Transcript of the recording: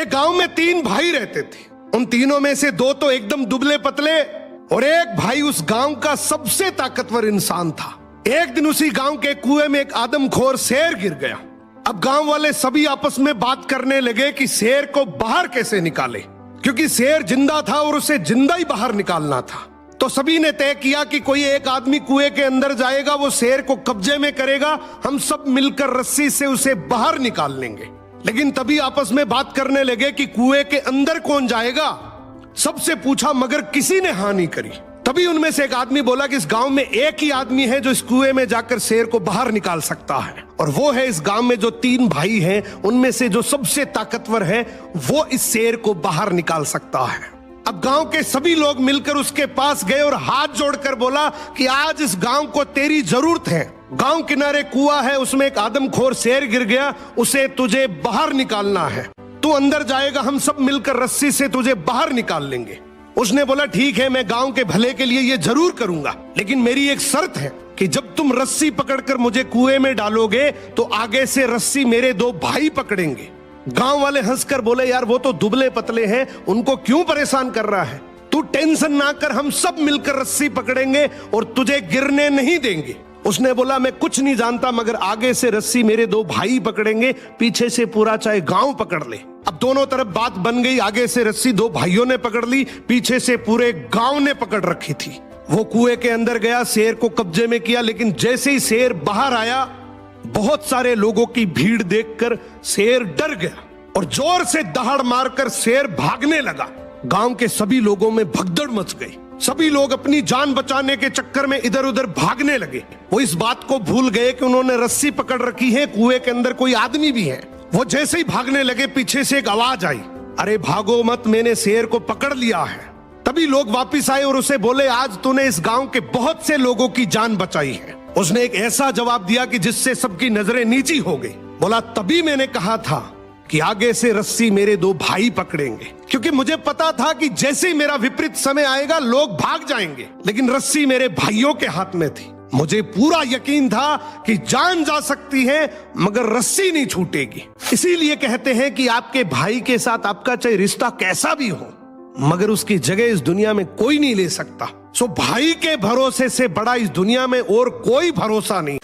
एक गांव में 3 भाई रहते थे। उन तीनों में से 2 तो एकदम दुबले पतले और एक भाई उस गांव का सबसे ताकतवर इंसान था। एक दिन उसी गांव के कुएं में एक आदमखोर शेर गिर गया। अब गांव वाले सभी आपस में बात करने लगे कि शेर को बाहर कैसे निकाले, क्योंकि शेर जिंदा था और उसे जिंदा ही बाहर निकालना था। तो सभी ने तय किया कि कोई एक आदमी कुएं के अंदर जाएगा, वो शेर को कब्जे में करेगा, हम सब मिलकर रस्सी से उसे बाहर निकाल लेंगे। लेकिन तभी आपस में बात करने लगे कि कुएं के अंदर कौन जाएगा। सबसे पूछा मगर किसी ने हाँ नहीं करी। तभी उनमें से एक आदमी बोला कि इस गांव में एक ही आदमी है जो इस कुएं में जाकर शेर को बाहर निकाल सकता है, और वो है इस गांव में जो 3 भाई हैं उनमें से जो सबसे ताकतवर है, वो इस शेर को बाहर निकाल सकता है। अब गांव के सभी लोग मिलकर उसके पास गए और हाथ जोड़कर बोला कि आज इस गांव को तेरी जरूरत है। गांव किनारे कुआं है, उसमें एक आदमखोर शेर गिर गया, उसे तुझे बाहर निकालना है। तू अंदर जाएगा, हम सब मिलकर रस्सी से तुझे बाहर निकाल लेंगे। उसने बोला ठीक है, मैं गांव के भले के लिए ये जरूर करूंगा, लेकिन मेरी एक शर्त है कि जब तुम रस्सी पकड़कर मुझे कुएं में डालोगे तो आगे से रस्सी मेरे 2 भाई पकड़ेंगे। गांव वाले हंसकर बोले यार वो तो दुबले पतले हैं, उनको क्यों परेशान कर रहा है, तू टेंशन ना कर, हम सब मिलकर रस्सी पकड़ेंगे और तुझे गिरने नहीं देंगे। उसने बोला मैं कुछ नहीं जानता, मगर आगे से रस्सी मेरे 2 भाई पकड़ेंगे, पीछे से पूरा चाहे गांव पकड़ ले। अब दोनों तरफ बात बन गई, आगे से रस्सी 2 भाइयों ने पकड़ ली, पीछे से पूरे गांव ने पकड़ रखी थी। वो कुएं के अंदर गया, शेर को कब्जे में किया, लेकिन जैसे ही शेर बाहर आया, बहुत सारे लोगों की भीड़ देखकर शेर डर गया और जोर से दहाड़ मारकर शेर भागने लगा। गांव के सभी लोगों में भगदड़ मच गई। सभी लोग अपनी जान बचाने के चक्कर में इधर उधर भागने लगे। वो इस बात को भूल गए कि उन्होंने रस्सी पकड़ रखी है, कुएं के अंदर कोई आदमी भी है। वो जैसे ही भागने लगे, पीछे से एक आवाज आई, अरे भागो मत, मैंने शेर को पकड़ लिया है। तभी लोग वापिस आए और उसे बोले आज तूने इस गांव के बहुत से लोगों की जान बचाई है। उसने एक ऐसा जवाब दिया कि जिससे सबकी नजरें नीची हो गई। बोला तभी मैंने कहा था कि आगे से रस्सी मेरे 2 भाई पकड़ेंगे, क्योंकि मुझे पता था कि जैसे ही मेरा विपरीत समय आएगा लोग भाग जाएंगे, लेकिन रस्सी मेरे भाइयों के हाथ में थी। मुझे पूरा यकीन था कि जान जा सकती है मगर रस्सी नहीं छूटेगी। इसीलिए कहते हैं कि आपके भाई के साथ आपका चाहे रिश्ता कैसा भी हो, मगर उसकी जगह इस दुनिया में कोई नहीं ले सकता। सो भाई के भरोसे से बड़ा इस दुनिया में और कोई भरोसा नहीं।